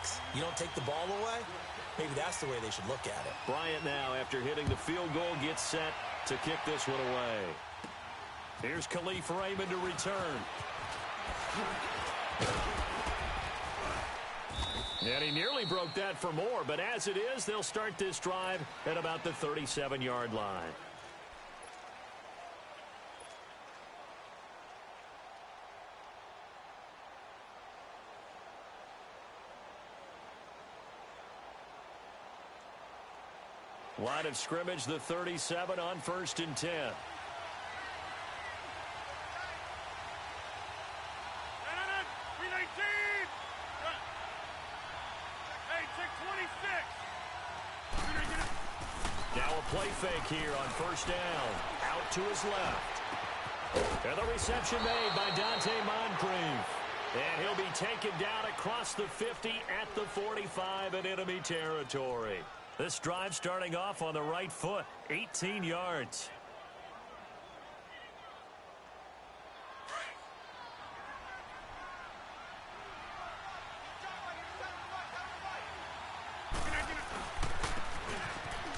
mistakes. You don't take the ball away. Maybe that's the way they should look at it. Bryant now, after hitting the field goal, gets set to kick this one away. Here's Khalif Raymond to return. And he nearly broke that for more, but as it is, they'll start this drive at about the 37-yard line. Line of scrimmage, the 37 on 1st and 10. Now a play fake here on 1st down. Out to his left. And the reception made by Dante Moncrief. And he'll be taken down across the 50 at the 45 in enemy territory. This drive starting off on the right foot, 18 yards.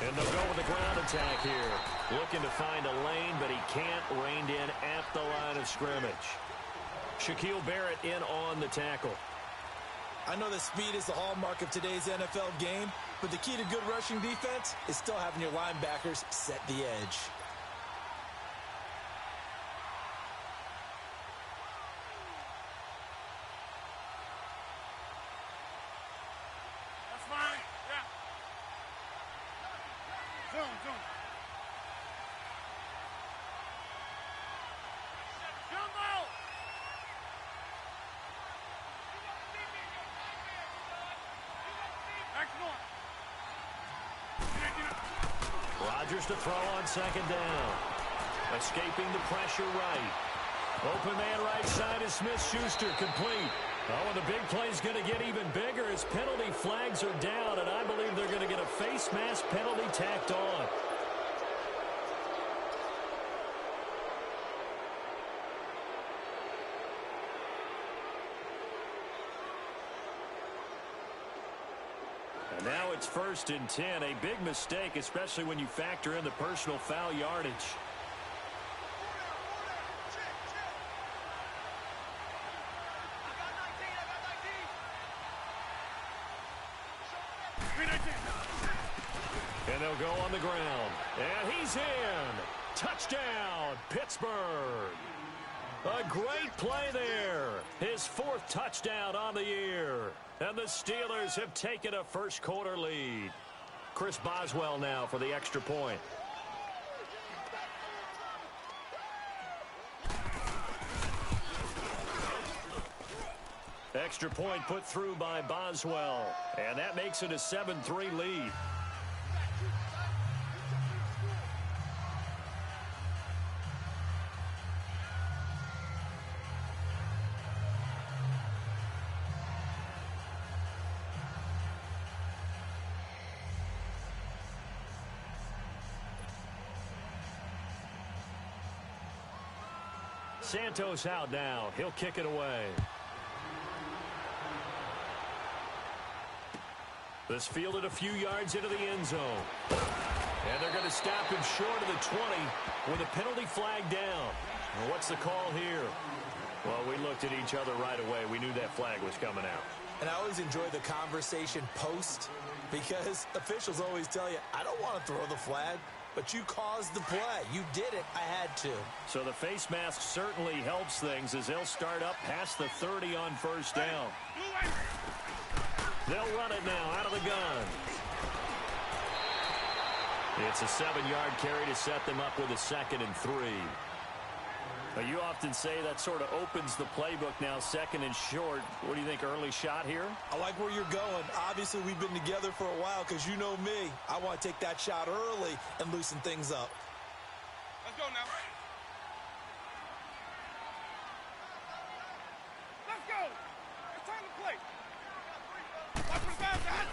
And they'll go with the ground attack here. Looking to find a lane, but he can't. Reined in at the line of scrimmage. Shaquille Barrett in on the tackle. I know that speed is the hallmark of today's NFL game, but the key to good rushing defense is still having your linebackers set the edge. That's fine. Yeah. Zoom. Jumbo! Rodgers to throw on 2nd down. Escaping the pressure right. Open man right side is Smith-Schuster, complete. Oh, and the big play is going to get even bigger as penalty flags are down, and I believe they're going to get a face mask penalty tacked on. And now it's 1st and 10. A big mistake, especially when you factor in the personal foul yardage. And they'll go on the ground. And he's in. Touchdown, Pittsburgh. A great play there. His 4th touchdown on the year. And the Steelers have taken a first-quarter lead. Chris Boswell now for the extra point. Extra point put through by Boswell. And that makes it a 7-3 lead. Santos out now. He'll kick it away. This fielded a few yards into the end zone. And they're going to stop him short of the 20 with a penalty flag down. Well, what's the call here? Well, we looked at each other right away. We knew that flag was coming out. And I always enjoy the conversation post because officials always tell you, I don't want to throw the flag. But you caused the play. You did it. I had to. So the face mask certainly helps things as they'll start up past the 30 on 1st down. They'll run it now out of the gun. It's a 7-yard carry to set them up with a 2nd and 3. Now, you often say that sort of opens the playbook now, 2nd and short. What do you think, early shot here? I like where you're going. Obviously, we've been together for a while because you know me. I want to take that shot early and loosen things up. Let's go now. Let's go. It's time to play. Watch the bad.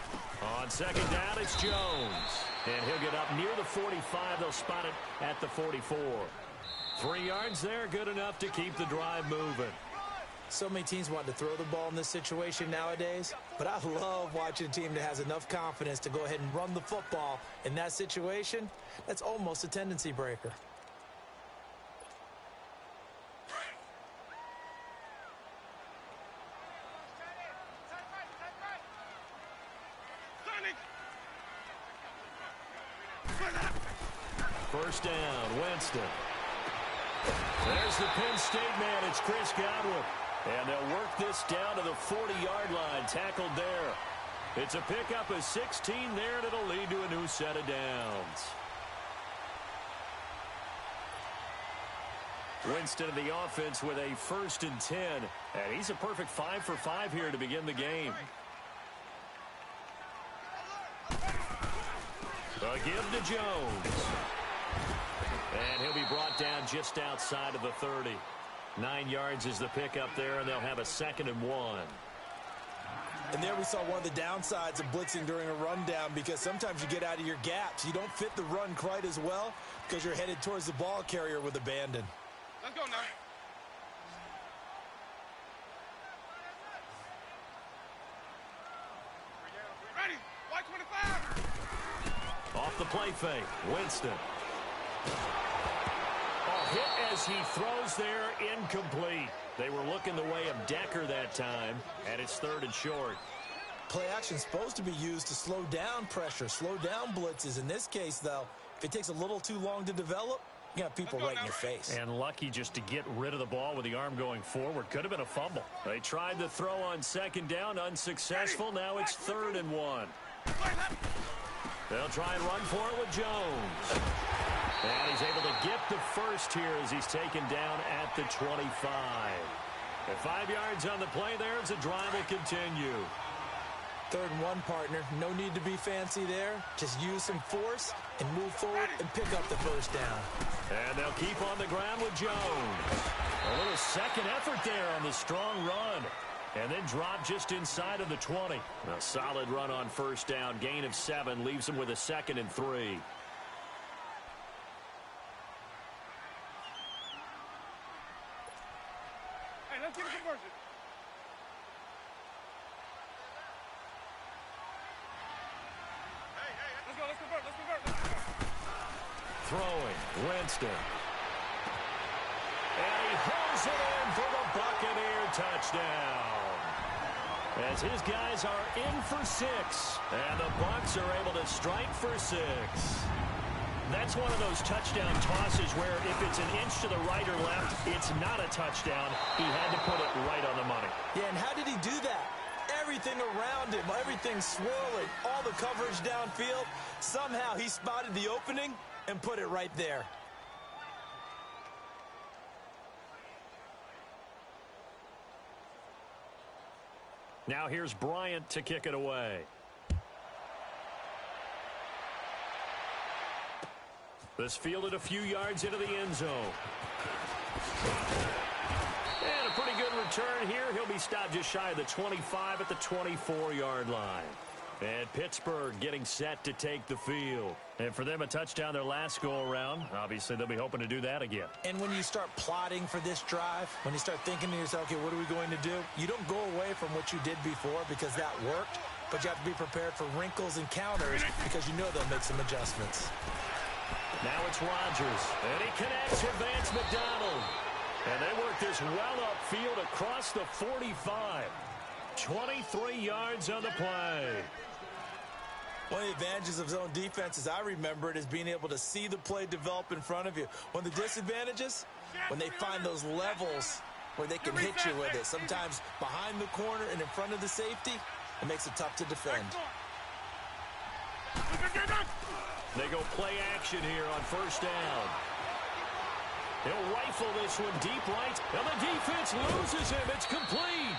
On 2nd down, it's Jones. And he'll get up near the 45. They'll spot it at the 44. 3 yards there, good enough to keep the drive moving. So many teams want to throw the ball in this situation nowadays, but But I love watching a team that has enough confidence to go ahead and run the football. In that situation, that's almost a tendency breaker. First down, Winston. There's the Penn State man. It's Chris Godwin. And they'll work this down to the 40-yard line, tackled there. It's a pickup of 16 there, and it'll lead to a new set of downs. Winston of the offense with a 1st and 10. And he's a perfect 5 for 5 here to begin the game. A give to Jones. And he'll be brought down just outside of the 30. 9 yards is the pickup there, and they'll have a 2nd and 1. And there we saw one of the downsides of blitzing during a rundown, because sometimes you get out of your gaps. You don't fit the run quite as well because you're headed towards the ball carrier with abandon. Let's go now. Ready. White 25. Off the play fake, Winston. Hit as he throws there, incomplete. They were looking the way of Decker that time, and it's 3rd and short. Play action is supposed to be used to slow down pressure, slow down blitzes. In this case, though, if it takes a little too long to develop, you got people right in your face. And lucky just to get rid of the ball with the arm going forward. Could have been a fumble. They tried the throw on 2nd down, unsuccessful. Now it's 3rd and 1. They'll try and run for it with Jones. And he's able to get the first here as he's taken down at the 25. At 5 yards on the play there as the drive will continue. 3rd and 1, partner. No need to be fancy there. Just use some force and move forward and pick up the first down. And they'll keep on the ground with Jones. A little second effort there on the strong run. And then drop just inside of the 20. A solid run on 1st down. Gain of 7 leaves him with a 2nd and 3. Let's get a conversion. Let's go, let's convert. Throwing, Winston. And he hauls it in for the Buccaneer touchdown. As his guys are in for 6. And the Bucs are able to strike for 6. That's one of those touchdown tosses where if it's an inch to the right or left, it's not a touchdown. He had to put it right on the money. Yeah, and how did he do that? Everything around him, everything swirling, all the coverage downfield. Somehow he spotted the opening and put it right there. Now here's Bryant to kick it away. This fielded a few yards into the end zone. And a pretty good return here. He'll be stopped just shy of the 25 at the 24-yard line. And Pittsburgh getting set to take the field. And for them, a touchdown their last go-around. Obviously, they'll be hoping to do that again. And when you start plotting for this drive, when you start thinking to yourself, okay, what are we going to do? You don't go away from what you did before because that worked, but you have to be prepared for wrinkles and counters because you know they'll make some adjustments. Now it's Rodgers, and he connects for Vance McDonald. And they work this well upfield across the 45. 23 yards on the play. One of the advantages of zone defense, as I remember it, is being able to see the play develop in front of you. One of the disadvantages, when they find those levels where they can hit you with it. Sometimes behind the corner and in front of the safety, it makes it tough to defend. They go play action here on 1st down. He'll rifle this one deep right. And the defense loses him. It's complete.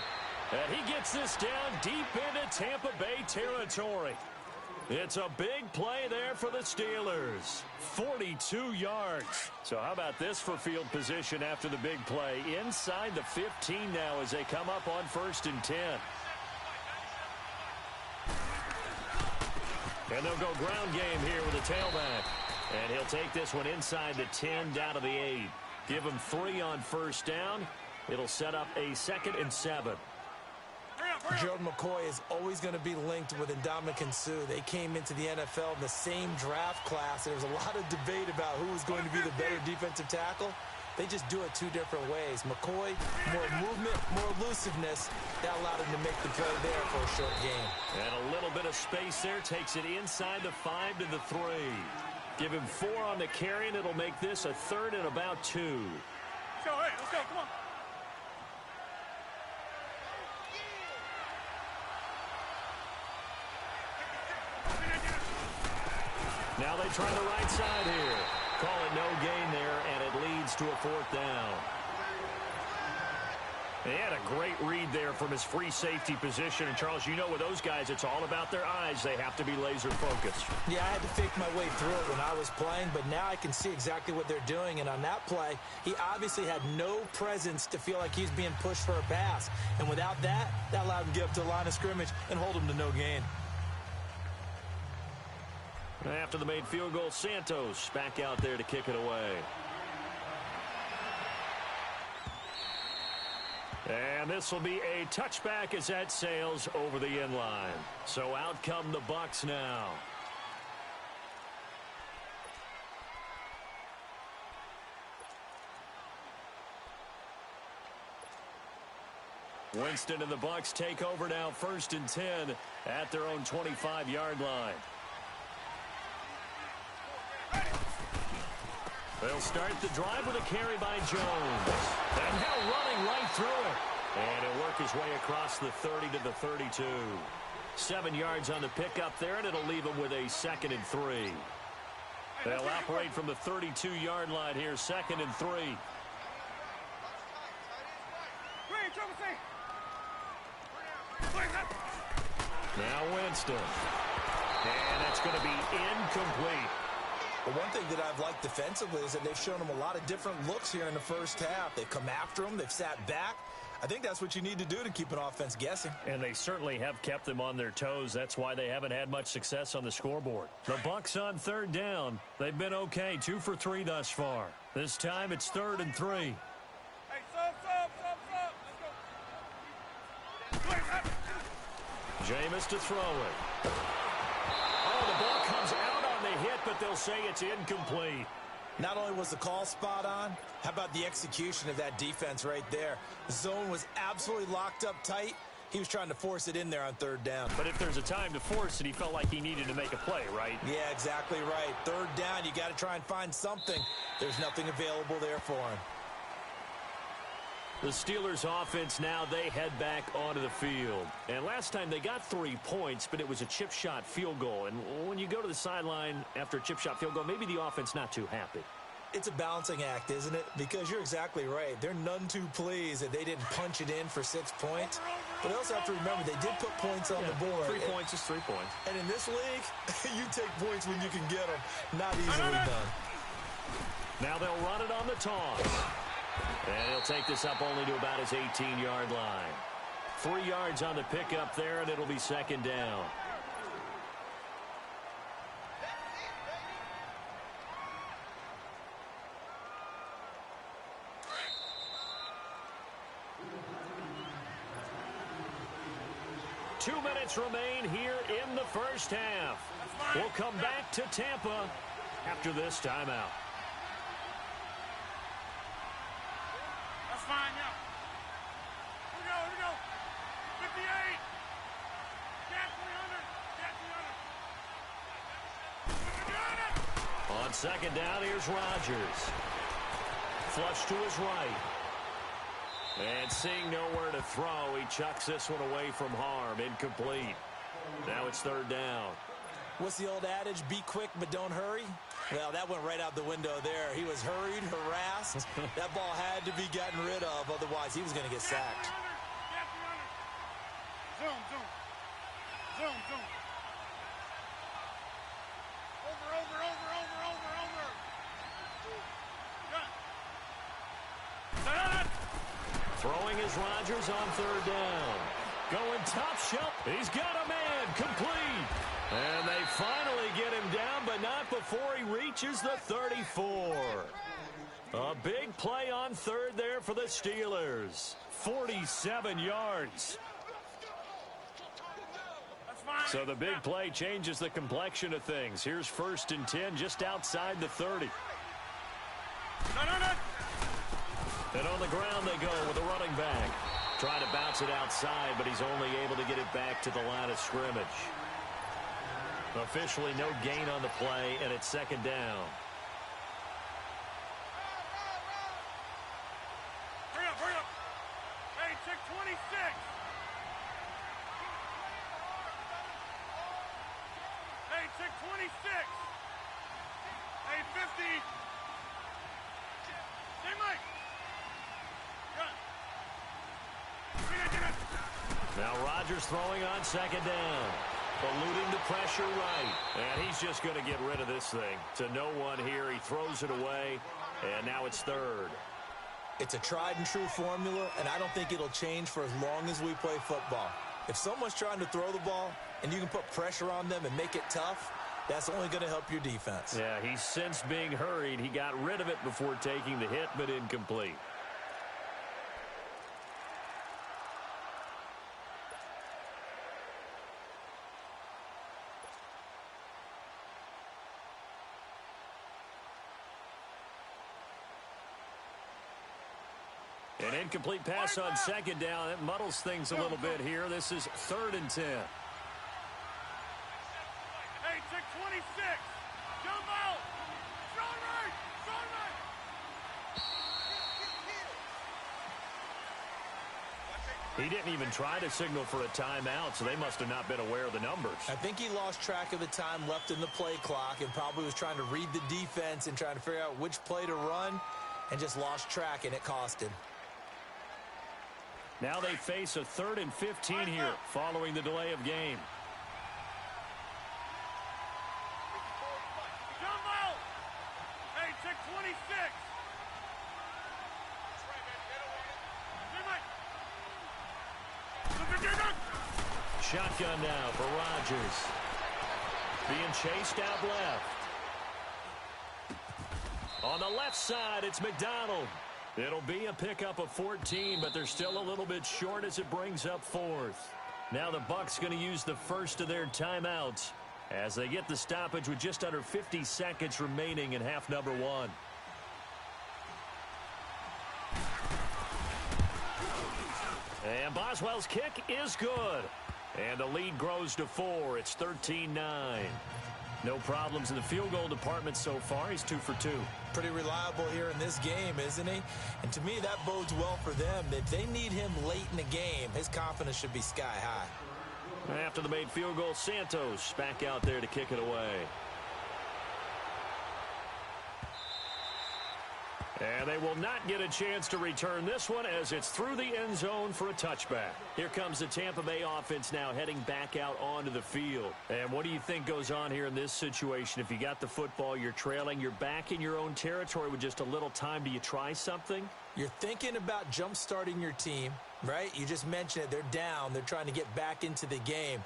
And he gets this down deep into Tampa Bay territory. It's a big play there for the Steelers. 42 yards. So how about this for field position after the big play? Inside the 15 now as they come up on 1st and 10. And they'll go ground game here with a tailback. And he'll take this one inside the 10 down to the 8. Give him 3 on 1st down. It'll set up a 2nd and 7. Gerald McCoy is always going to be linked with Ndamukong Suh. They came into the NFL in the same draft class. There was a lot of debate about who was going to be the better defensive tackle. They just do it two different ways. McCoy, more movement, more elusiveness. That allowed him to make the play there for a short game. And a little bit of space there takes it inside the 5 to the 3. Give him 4 on the carry, and it'll make this a 3rd and about 2. Let's go, hey, let's go, come on. Now they try the right side here. Call it no gain there, and it leads to a 4th down. He had a great read there from his free safety position. And, Charles, you know with those guys, it's all about their eyes. They have to be laser-focused. Yeah, I had to fake my way through it when I was playing, but now I can see exactly what they're doing. And on that play, he obviously had no presence to feel like he's being pushed for a pass. And without that, that allowed him to get up to the line of scrimmage and hold him to no gain. After the made field goal, Santos back out there to kick it away. And this will be a touchback as that sails over the end line. So out come the Bucs now. Winston and the Bucs take over now, 1st and 10 at their own 25-yard line. They'll start the drive with a carry by Jones. And now running right through it. And he'll work his way across the 30 to the 32. 7 yards on the pickup there, and it'll leave him with a 2nd and 3. They'll operate from the 32-yard line here, 2nd and 3. Now Winston. And it's going to be incomplete. But one thing that I've liked defensively is that they've shown him a lot of different looks here in the first half. They've come after him. They've sat back. I think that's what you need to do to keep an offense guessing. And they certainly have kept them on their toes. That's why they haven't had much success on the scoreboard. The Bucs on 3rd down. They've been okay, 2 for 3 thus far. This time it's 3rd and 3. Hey, sub. Let's go. Jameis to throw it. Oh, the ball comes out on the hit, but they'll say it's incomplete. Not only was the call spot on, how about the execution of that defense right there? The zone was absolutely locked up tight. He was trying to force it in there on 3rd down. But if there's a time to force it, he felt like he needed to make a play, right? Yeah, exactly right. 3rd down, you got to try and find something. There's nothing available there for him. The Steelers offense now, they head back onto the field. And last time they got 3 points, but it was a chip shot field goal. And when you go to the sideline after a chip shot field goal, maybe the offense not too happy. It's a balancing act, isn't it? Because you're exactly right. They're none too pleased that they didn't punch it in for 6 points. But they also have to remember they did put points on the board. 3 points is 3 points. And in this league, you take points when you can get them. Not easily done. Now they'll run it on the toss. And he'll take this up only to about his 18-yard line. 3 yards on the pickup there, and it'll be 2nd down. Two minutes remain here in the first half. We'll come back to Tampa after this timeout. That's fine, yeah. Here we go. 58. Get 300. On 2nd down, here's Rodgers. Flush to his right. And seeing nowhere to throw, he chucks this one away from harm. Incomplete. Now it's 3rd down. What's the old adage? Be quick, but don't hurry. Well, that went right out the window there. He was hurried, harassed. That ball had to be gotten rid of. Otherwise, he was going to get sacked. Zoom. Over. Throwing is Rodgers on 3rd down. Going top shelf. He's got a man. Complete. And they finally get him down, but not before he reaches the 34. A big play on 3rd there for the Steelers. 47 yards. So the big play changes the complexion of things. Here's 1st and 10 just outside the 30. And on the ground they go with a running back. Trying to bounce it outside, but he's only able to get it back to the line of scrimmage. Officially no gain on the play, and it's 2nd down. Hurry up, hurry up. Hey, check 26. Hey, check 26. Hey, 50. Hey, Mike. Now Rodgers throwing on 2nd down. Eluding the pressure right. And he's just going to get rid of this thing. To no one here. He throws it away. And now it's 3rd. It's a tried and true formula, and I don't think it'll change for as long as we play football. If someone's trying to throw the ball and you can put pressure on them and make it tough, that's only going to help your defense. Yeah, he's since being hurried. He got rid of it before taking the hit, but incomplete. An incomplete pass on 2nd down. It muddles things a little bit here. This is 3rd and 10. Hey, check 26. Jump out. Strong right. Strong right. He didn't even try to signal for a timeout, so they must have not been aware of the numbers. I think he lost track of the time left in the play clock and probably was trying to read the defense and trying to figure out which play to run and just lost track, and it cost him. Now they face a 3rd and 15 here following the delay of game. Jump out. Hey, check 26. Shotgun now for Rodgers. Being chased out left. On the left side, it's McDonald. It'll be a pickup of 14, but they're still a little bit short as it brings up 4th. Now the Bucs going to use the first of their timeouts as they get the stoppage with just under 50 seconds remaining in half number 1. And Boswell's kick is good. And the lead grows to 4. It's 13-9. No problems in the field goal department so far. He's 2 for 2. Pretty reliable here in this game, isn't he? And to me, that bodes well for them. If they need him late in the game, his confidence should be sky high. After the made field goal, Santos back out there to kick it away. And they will not get a chance to return this one as it's through the end zone for a touchback. Here comes the Tampa Bay offense now heading back out onto the field. And what do you think goes on here in this situation? If you got the football, you're trailing, you're back in your own territory with just a little time. Do you try something? You're thinking about jump-starting your team, right? You just mentioned it. They're down. They're trying to get back into the game.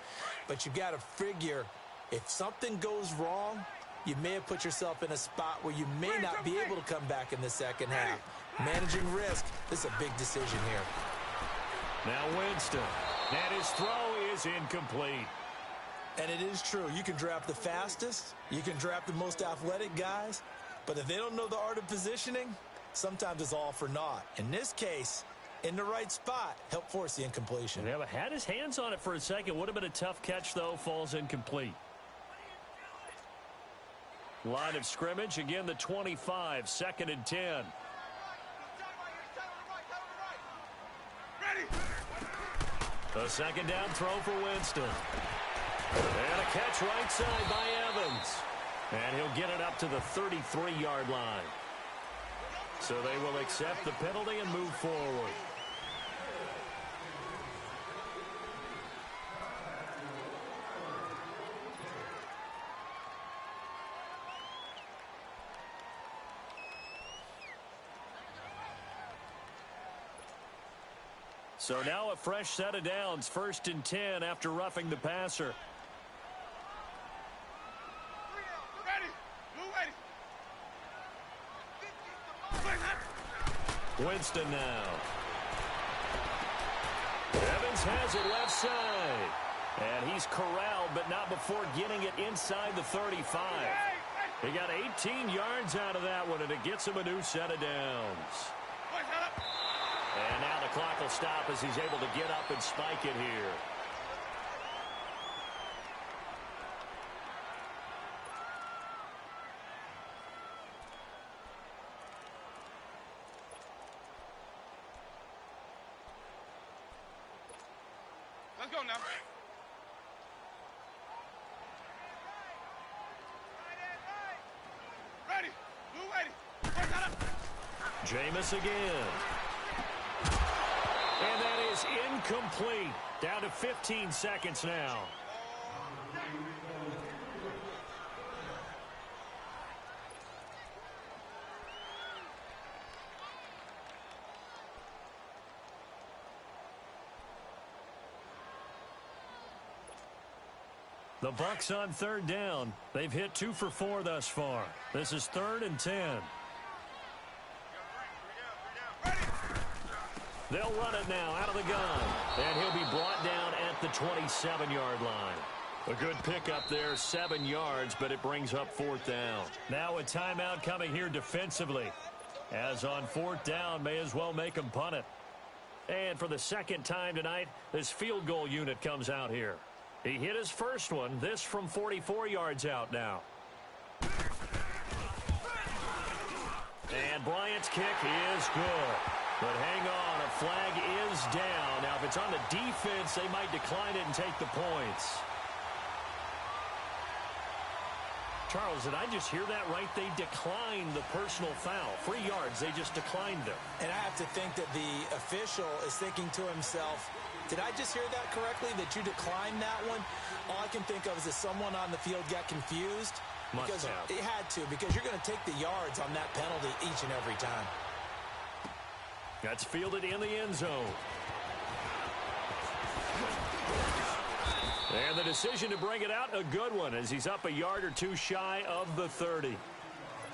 But you got to figure if something goes wrong, you may have put yourself in a spot where you may not be able to come back in the second half. Managing risk, this is a big decision here. Now Winston. And his throw is incomplete. And it is true. You can draft the fastest. You can draft the most athletic guys. But if they don't know the art of positioning, sometimes it's all for naught. In this case, in the right spot, help force the incompletion. Yeah, but had his hands on it for a second. Would have been a tough catch, though. Falls incomplete. Line of scrimmage, again the 25, 2nd and 10. A second down throw for Winston. And a catch right side by Evans. And he'll get it up to the 33-yard line. So they will accept the penalty and move forward. So now a fresh set of downs, 1st and 10 after roughing the passer. Winston now. Evans has it left side. And he's corralled, but not before getting it inside the 35. He got 18 yards out of that one, and it gets him a new set of downs. And now the clock will stop as he's able to get up and spike it here. Let's go now. Ready. Blue ready. Jameis again. And that is incomplete. Down to 15 seconds now. The Bucs on third down. They've hit 2 for 4 thus far. This is 3rd and 10. They'll run it now out of the gun. And he'll be brought down at the 27-yard line. A good pickup there, 7 yards, but it brings up 4th down. Now a timeout coming here defensively. As on 4th down, may as well make him punt it. And for the second time tonight, this field goal unit comes out here. He hit his first one, this from 44 yards out now. And Bryant's kick is good. But hang on, a flag is down. Now, if it's on the defense, they might decline it and take the points. Charles, did I just hear that right? They declined the personal foul. 3 yards, they just declined them. And I have to think that the official is thinking to himself, did I just hear that correctly, that you declined that one? All I can think of is that someone on the field got confused. Must have. It had to, because you're going to take the yards on that penalty each and every time. That's fielded in the end zone. And the decision to bring it out, a good one, as he's up a yard or two shy of the 30.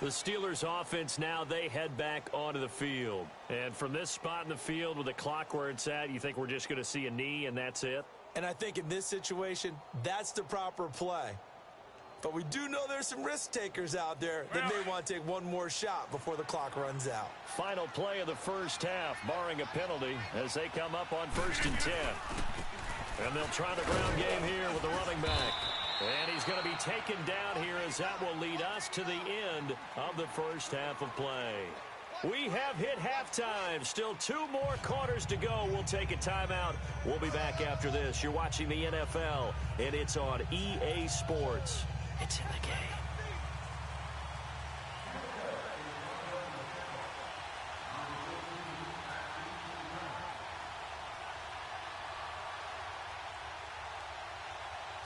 The Steelers offense now, they head back onto the field. And from this spot in the field with the clock where it's at, you think we're just going to see a knee and that's it? And I think in this situation, that's the proper play. But we do know there's some risk takers out there that may want to take one more shot before the clock runs out. Final play of the first half, barring a penalty, as they come up on 1st and 10. And they'll try the ground game here with the running back. And he's going to be taken down here, as that will lead us to the end of the first half of play. We have hit halftime. Still 2 more quarters to go. We'll take a timeout. We'll be back after this. You're watching the NFL, and it's on EA Sports. It's in the game.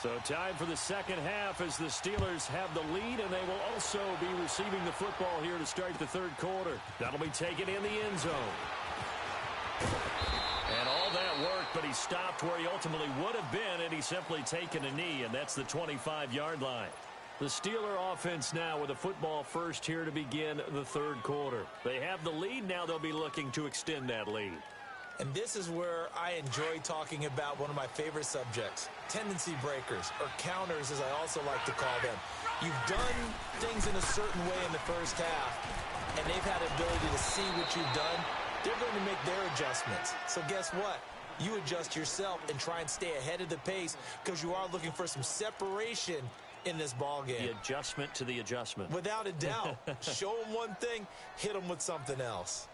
So time for the second half as the Steelers have the lead, and they will also be receiving the football here to start the third quarter. That'll be taken in the end zone. And all that worked, but he stopped where he ultimately would have been, and he's simply taken a knee, and that's the 25-yard line. The Steeler offense now with a football first here to begin the third quarter. They have the lead. Now they'll be looking to extend that lead. And this is where I enjoy talking about one of my favorite subjects, tendency breakers, or counters as I also like to call them. You've done things in a certain way in the first half, and they've had the ability to see what you've done. They're going to make their adjustments. So guess what? You adjust yourself and try and stay ahead of the pace, because you are looking for some separation in this ball game. The adjustment to the adjustment. Without a doubt. Show them one thing, hit them with something else.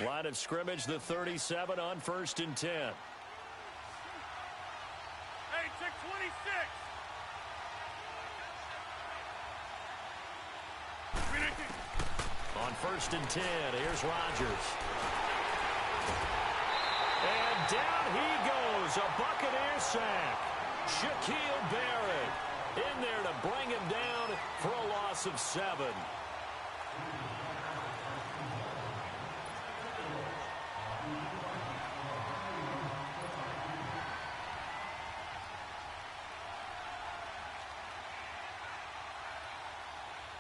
Line of scrimmage, the 37 on 1st and 10. Hey, check 26. On 1st and 10, here's Rodgers. And down he goes, a Buccaneer sack. Shaquille Barrett in there to bring him down for a loss of 7.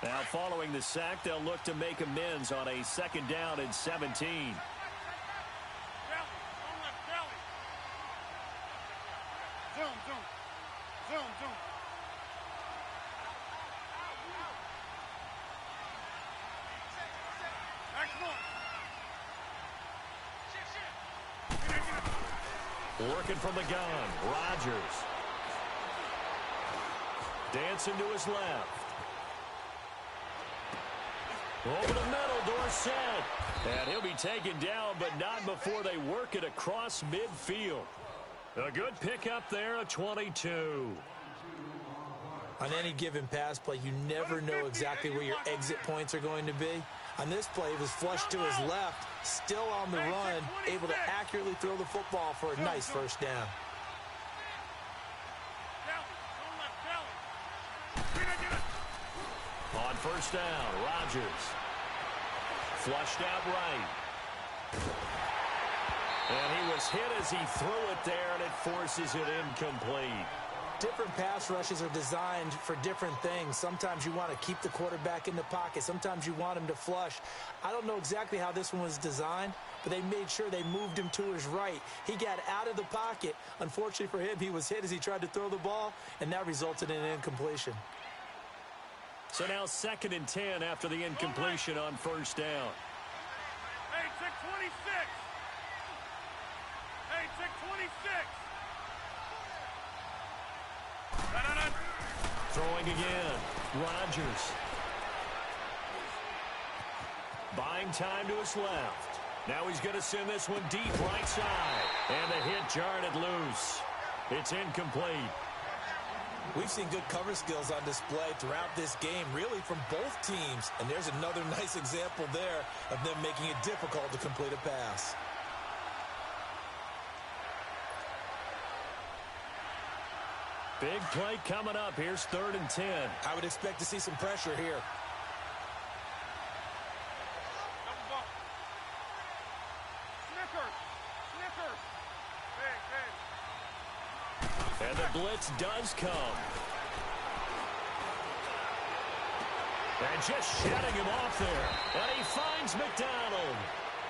Now, following the sack, they'll look to make amends on a 2nd down and 17. Zoom. Working from the gun, Rodgers. Dancing to his left. Over the middle, Dorsett. And he'll be taken down, but not before they work it across midfield. A good pickup there, a 22. On any given pass play, you never know exactly where your exit points are going to be. On this play, he was flushed to his left, still on the run, able to accurately throw the football for a nice first down. On first down, Rodgers. Flushed out right. And he was hit as he threw it there, and it forces it incomplete. Different pass rushes are designed for different things. Sometimes you want to keep the quarterback in the pocket. Sometimes you want him to flush. I don't know exactly how this one was designed, but they made sure they moved him to his right. He got out of the pocket. Unfortunately for him, he was hit as he tried to throw the ball, and that resulted in an incompletion. So now 2nd and 10 after the incompletion on first down. Hey, check 26. Hey, check 26. Throwing again. Rodgers. Buying time to his left. Now he's going to send this one deep right side. And the hit jarred it loose. It's incomplete. We've seen good cover skills on display throughout this game, really from both teams. And there's another nice example there of them making it difficult to complete a pass. Big play coming up. Here's 3rd and 10. I would expect to see some pressure here. And the blitz does come. And just shedding him off there. And he finds McDonald.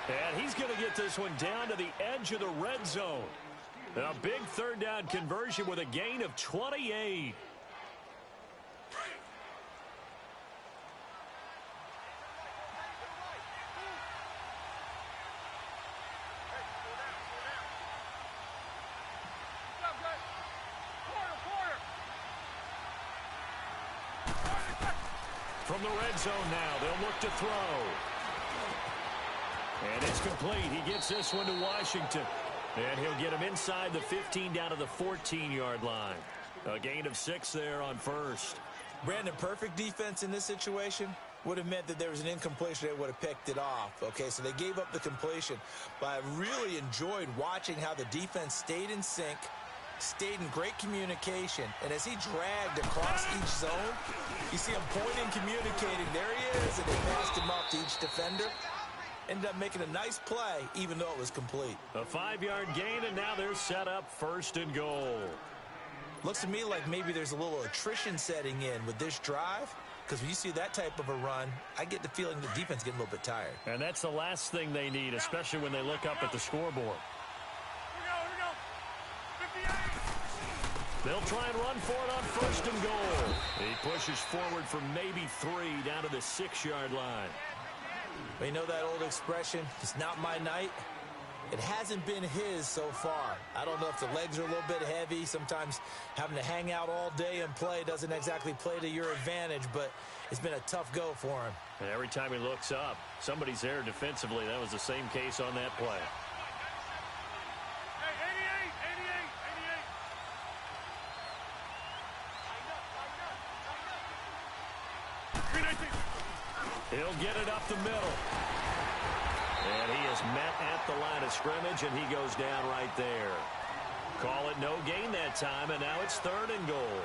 And he's going to get this one down to the edge of the red zone. A big 3rd down conversion with a gain of 28. From the red zone now, they'll look to throw. And it's complete. He gets this one to Washington. And he'll get him inside the 15 down to the 14-yard line. A gain of 6 there on first. Brandon, perfect defense in this situation would have meant that there was an incompletion. They would have picked it off. Okay, so they gave up the completion. But I really enjoyed watching how the defense stayed in sync, stayed in great communication. And as he dragged across each zone, you see him pointing, communicating. There he is, and they passed him off to each defender. Ended up making a nice play, even though it was complete. A 5-yard gain, and now they're set up 1st and goal. Looks to me like maybe there's a little attrition setting in with this drive, because when you see that type of a run, I get the feeling the defense getting a little bit tired. And that's the last thing they need, especially when they look up at the scoreboard. Here we go. 58. They'll try and run for it on 1st and goal. He pushes forward for maybe 3 down to the 6-yard line. But you know that old expression, it's not my night? It hasn't been his so far. I don't know if the legs are a little bit heavy. Sometimes having to hang out all day and play doesn't exactly play to your advantage, but it's been a tough go for him. And every time he looks up, somebody's there defensively. That was the same case on that play. Hey, 88. He'll get it up the middle. And he is met at the line of scrimmage, and he goes down right there. Call it no gain that time, and now it's 3rd and goal.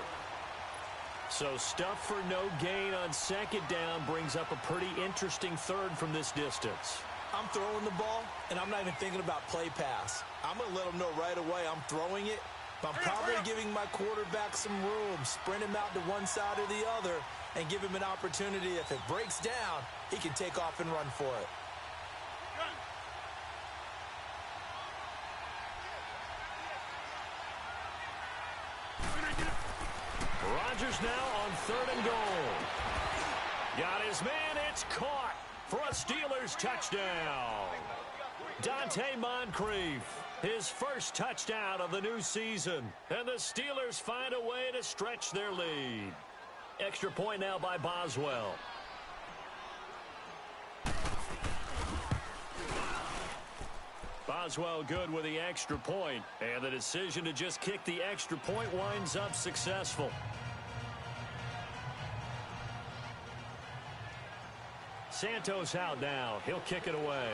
So stuff for no gain on 2nd down brings up a pretty interesting 3rd from this distance. I'm throwing the ball, and I'm not even thinking about play pass. I'm going to let them know right away I'm throwing it, but I'm probably giving my quarterback some room, sprint him out to one side or the other, and give him an opportunity. If it breaks down, he can take off and run for it. Rodgers now on 3rd and goal. Got his man. It's caught for a Steelers touchdown. Dante Moncrief, his first touchdown of the new season. And the Steelers find a way to stretch their lead. Extra point now by Boswell. Boswell good with the extra point, and the decision to just kick the extra point winds up successful. Santos out now. He'll kick it away.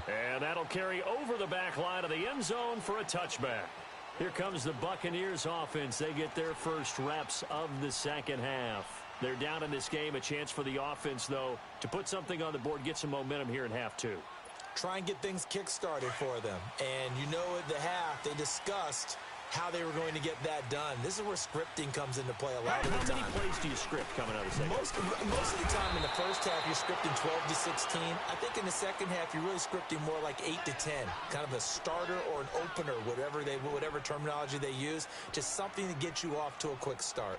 And that'll carry over the back line of the end zone for a touchback. Here comes the Buccaneers offense. They get their first reps of the second half. They're down in this game. A chance for the offense, though, to put something on the board, get some momentum here in half two. Try and get things kick-started for them. And you know at the half, they discussed how they were going to get that done. This is where scripting comes into play a lot of the time. How many plays do you script coming out of the second? Most of the time in the first half, you're scripting 12 to 16. I think in the second half, you're really scripting more like 8 to 10. Kind of a starter or an opener, whatever terminology they use. Just something to get you off to a quick start.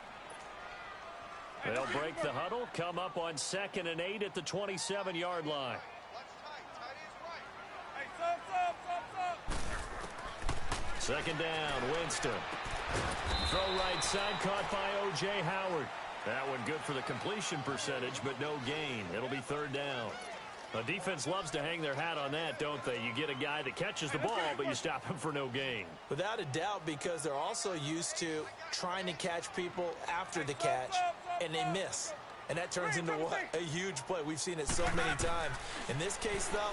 They'll break the huddle, come up on 2nd and 8 at the 27-yard line. Second down, Winston. Throw right side, caught by O.J. Howard. That one good for the completion percentage, but no gain. It'll be third down. The defense loves to hang their hat on that, don't they? You get a guy that catches the ball, but you stop him for no gain. Without a doubt, because they're also used to trying to catch people after the catch, and they miss. And that turns into what? A huge play. We've seen it so many times. In this case, though,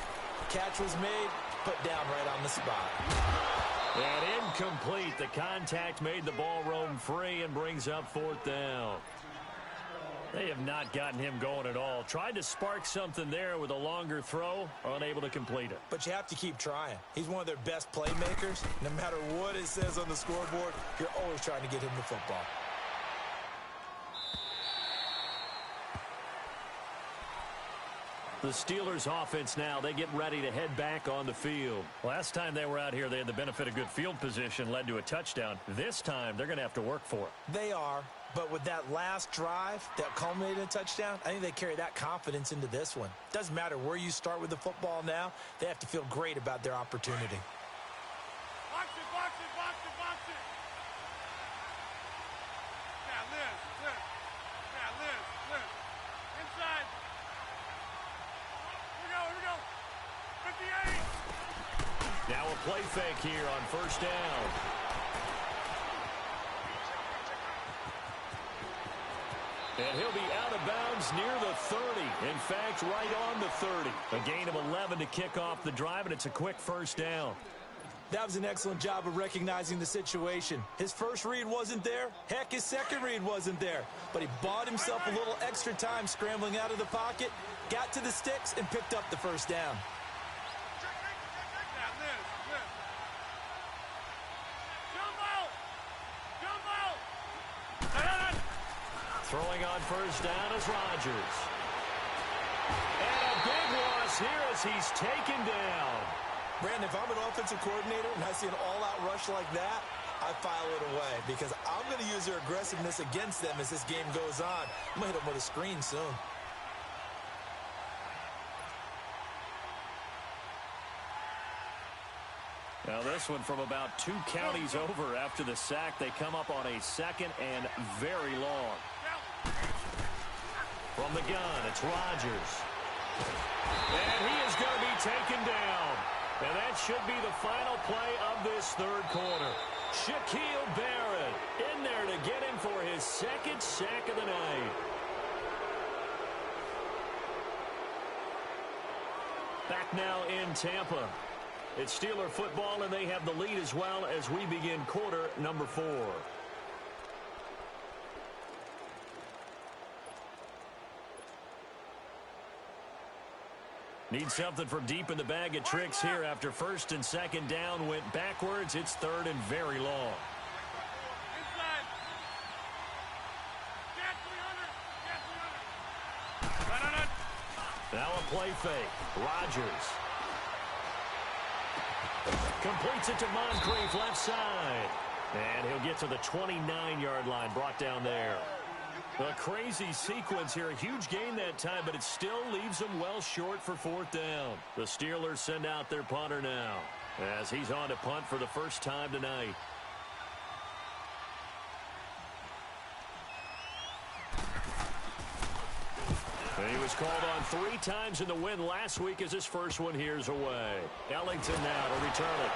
catch was made, put down right on the spot. And incomplete. The contact made the ball roam free and brings up 4th down. They have not gotten him going at all. Tried to spark something there with a longer throw, unable to complete it. But you have to keep trying. He's one of their best playmakers. No matter what it says on the scoreboard, you're always trying to get him the football. The Steelers offense now, they get ready to head back on the field. Last time they were out here, they had the benefit of good field position, led to a touchdown. This time, they're going to have to work for it. They are, but with that last drive that culminated in a touchdown, I think they carry that confidence into this one. Doesn't matter where you start with the football now, they have to feel great about their opportunity. Box it, box it, box it, box it. Yeah, Liz. Yeah, Liz. Inside. Here we go. 58. Now a play fake here on first down. And he'll be out of bounds near the 30. In fact, right on the 30. A gain of 11 to kick off the drive, and it's a quick first down. That was an excellent job of recognizing the situation. His first read wasn't there. Heck, his second read wasn't there. But he bought himself a little extra time scrambling out of the pocket, got to the sticks, and picked up the first down. Throwing on first down is Rodgers. And a big loss here as he's taken down. Brandon, if I'm an offensive coordinator and I see an all-out rush like that, I file it away because I'm going to use their aggressiveness against them as this game goes on. I'm going to hit them with a screen soon. Now this one from about 2 counties over after the sack. They come up on a 2nd and very long. From the gun, it's Rodgers. And he is going to be taken down. And that should be the final play of this third quarter. Shaquille Barrett in there to get him for his 2nd sack of the night. Back now in Tampa. It's Steeler football, and they have the lead as well as we begin quarter number 4. Need something from deep in the bag of tricks here after 1st and 2nd down went backwards. It's 3rd and very long. Inside. Get 300. Now a play fake. Rodgers. Completes it to Moncrief left side. And he'll get to the 29-yard line, brought down there. A crazy sequence here. A huge gain that time, but it still leaves them well short for fourth down. The Steelers send out their punter now as he's on to punt for the first time tonight. He was called on 3 times in the win last week as his first one here's away. Ellington now to return it.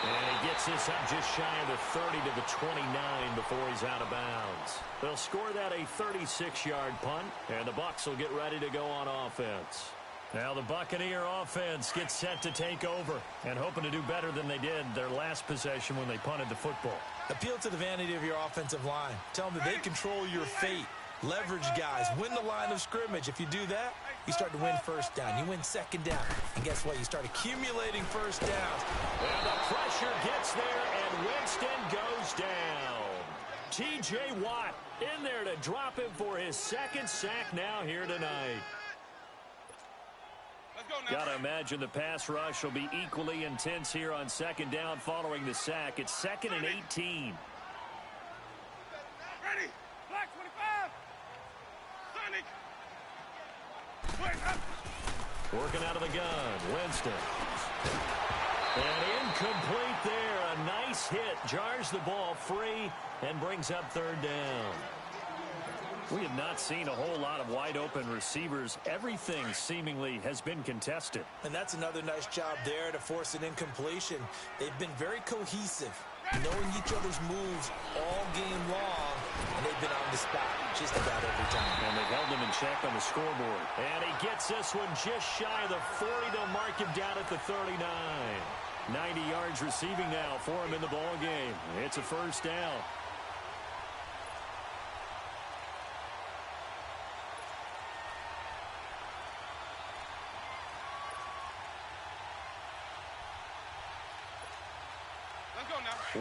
And he gets this up just shy of the 30 to the 29 before he's out of bounds. They'll score that a 36-yard punt, and the Bucs will get ready to go on offense. Now the Buccaneer offense gets set to take over and hoping to do better than they did their last possession when they punted the football. Appeal to the vanity of your offensive line. Tell them that they control your fate. Leverage guys. Win the line of scrimmage. If you do that, you start to win first down. You win second down. And guess what? You start accumulating first downs. And the pressure gets there, and Winston goes down. T.J. Watt in there to drop him for his second sack now here tonight. Got to imagine the pass rush will be equally intense here on second down following the sack. It's 2nd and 18. Ready. Black 25. Sonic. Working out of the gun. Winston. And incomplete there. A nice hit. Jars the ball free and brings up third down. We have not seen a whole lot of wide-open receivers. Everything seemingly has been contested. And that's another nice job there to force an incompletion. They've been very cohesive, knowing each other's moves all game long, and they've been on the spot just about every time. And they've held him in check on the scoreboard. And he gets this one just shy of the 40. They'll mark him down at the 39. 90 yards receiving now for him in the ball game. It's a first down.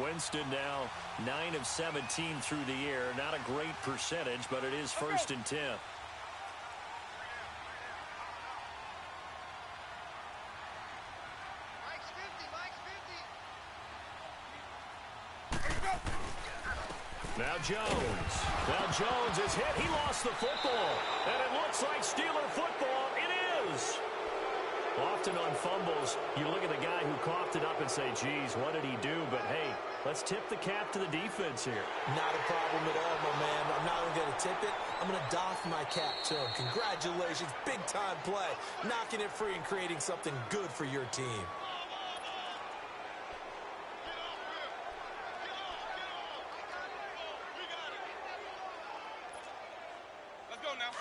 Winston now 9 of 17 through the air. Not a great percentage, but it is 1st and 10. Now Jones. Now Jones is hit. He lost the football. And it looks like Steeler football. It is. Often on fumbles, you look at the guy who coughed it up and say, geez, what did he do? But, hey, let's tip the cap to the defense here. Not a problem at all, my man. I'm not only going to tip it, I'm going to doff my cap to him. Congratulations. Big-time play. Knocking it free and creating something good for your team. Let's go now.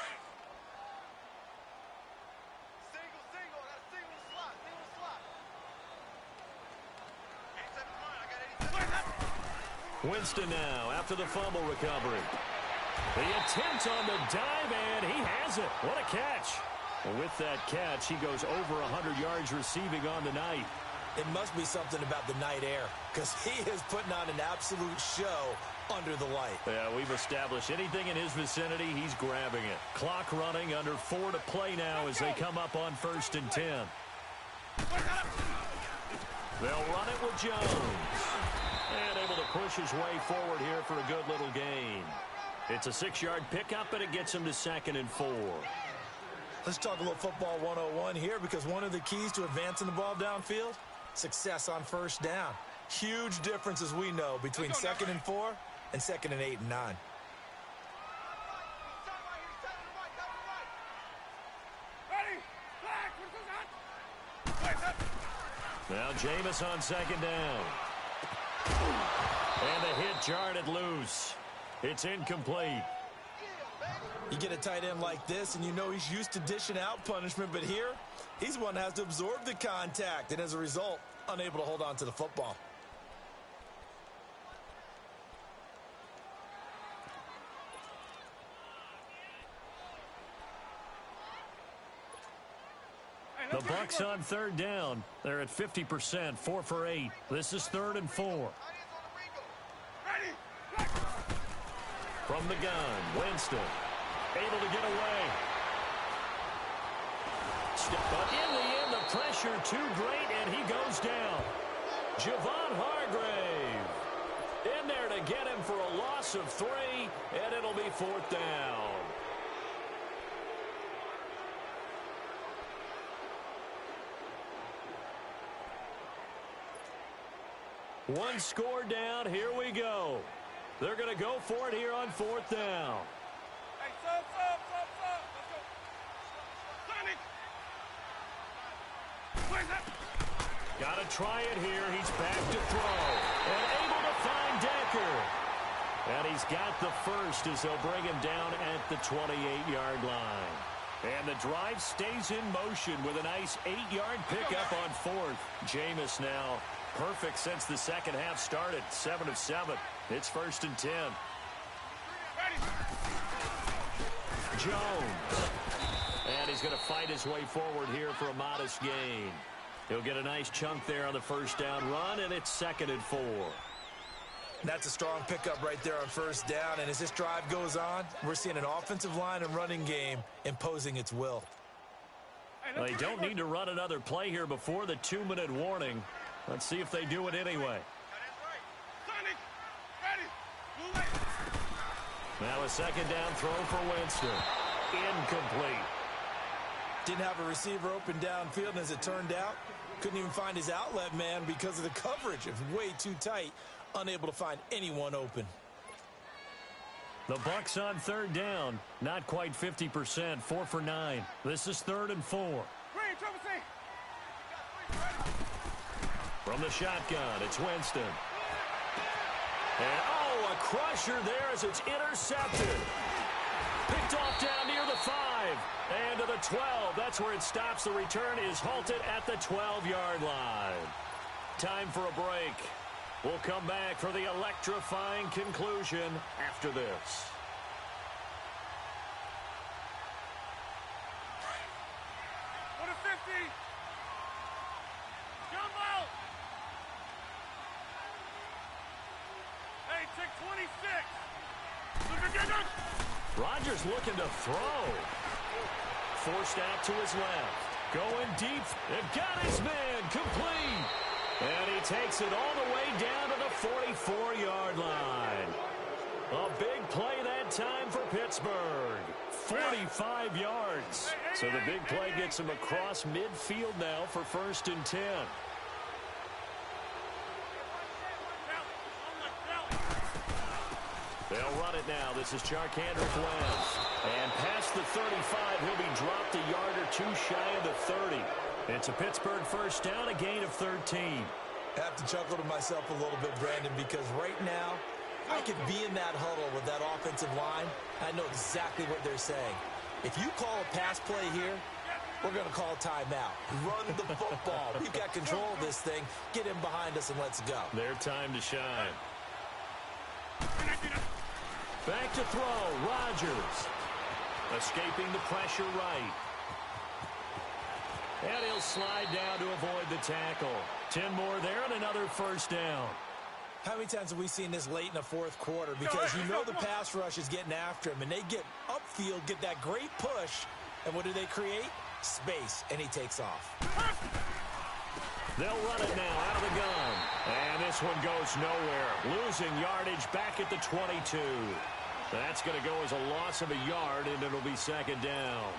Winston now after the fumble recovery. The attempt on the dive, and he has it. What a catch. And with that catch, he goes over 100 yards receiving on the night. It must be something about the night air, because he is putting on an absolute show under the light. Yeah, we've established anything in his vicinity, he's grabbing it. Clock running, under 4 to play now as they come up on 1st and 10. They'll run it with Jones. And able to push his way forward here for a good little gain. It's a 6-yard pickup, and it gets him to 2nd and 4. Let's talk a little football 101 here, because one of the keys to advancing the ball downfield, success on first down. Huge difference, as we know, between 2nd and 4 and 2nd and 8 and 9. Now Jameis on 2nd down. And the hit jarred it loose. It's incomplete. You get a tight end like this, and you know he's used to dishing out punishment, but here, he's one that has to absorb the contact, and as a result, unable to hold on to the football. The Bucs on 3rd down. They're at 50%, 4 for 8. This is 3rd and 4. From the gun, Winston able to get away. But in the end, the pressure too great, and he goes down. Javon Hargrave in there to get him for a loss of 3, and it'll be fourth down. One score down. Here we go. They're going to go for it here on fourth down. Hey, sub. Let's go. Sonic. Where's that? Got to try it here. He's back to throw. And able to find Decker. And he's got the first as they'll bring him down at the 28-yard line. And the drive stays in motion with a nice 8-yard pickup on fourth. Jameis now perfect since the second half started. 7 of 7. It's 1st and 10. Jones. And he's going to fight his way forward here for a modest gain. He'll get a nice chunk there on the first down run, and it's 2nd and 4. That's a strong pickup right there on first down, and as this drive goes on, we're seeing an offensive line and running game imposing its will. Well, they don't need to run another play here before the 2-minute warning. Let's see if they do it anyway. Now a 2nd down throw for Winston. Incomplete. Didn't have a receiver open downfield, and as it turned out, couldn't even find his outlet man because of the coverage. It was way too tight, unable to find anyone open. The Bucs on 3rd down. Not quite 50%. 4 for 9. This is 3rd and 4. From the shotgun, it's Winston. And, oh, a crusher there as it's intercepted. Picked off down near the 5. And to the 12. That's where it stops. The return is halted at the 12-yard line. Time for a break. We'll come back for the electrifying conclusion after this. What a 50. Jump out. Hey, take 26. Rodgers looking to throw. Forced out to his left. Going deep. And got his man complete. And he takes it all the way down to the 44-yard line. A big play that time for Pittsburgh. 45 yards. So the big play gets him across midfield now for 1st and 10. They'll run it now. This is Charkandrick West. And past the 35, he'll be dropped a yard or two shy of the 30. It's a Pittsburgh first down, a gain of 13. I have to chuckle to myself a little bit, Brandon, because right now, I could be in that huddle with that offensive line. I know exactly what they're saying. If you call a pass play here, we're going to call a timeout. Run the football. We've got control of this thing. Get him behind us and let's go. Their time to shine. Back to throw. Rodgers. Escaping the pressure right. And he'll slide down to avoid the tackle. 10 more there and another first down. How many times have we seen this late in the fourth quarter? Because you know the pass rush is getting after him, and they get upfield, get that great push, and what do they create? Space, and he takes off. They'll run it now out of the gun. And this one goes nowhere. Losing yardage back at the 22. That's going to go as a loss of a yard, and it'll be 2nd down.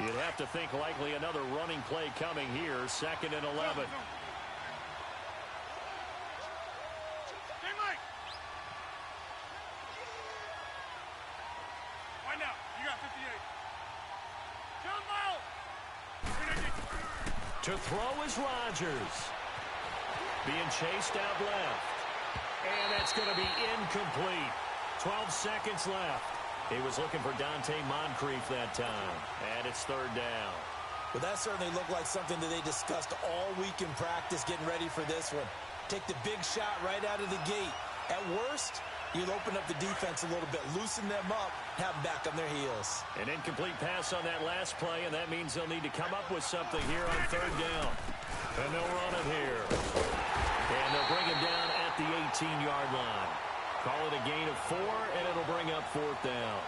You'd have to think likely another running play coming here. 2nd and 11. Find out. You got 58. Jump out. To throw is Rodgers. Being chased out left. And that's going to be incomplete. 12 seconds left. He was looking for Dante Moncrief that time. And it's 3rd down. Well, that certainly looked like something that they discussed all week in practice getting ready for this one. Take the big shot right out of the gate. At worst, you'll open up the defense a little bit, loosen them up, have them back on their heels. An incomplete pass on that last play, and that means they'll need to come up with something here on 3rd down. And they'll run it here. And they'll bring him down at the 18-yard line. Call it a gain of 4, and it'll bring up 4th down.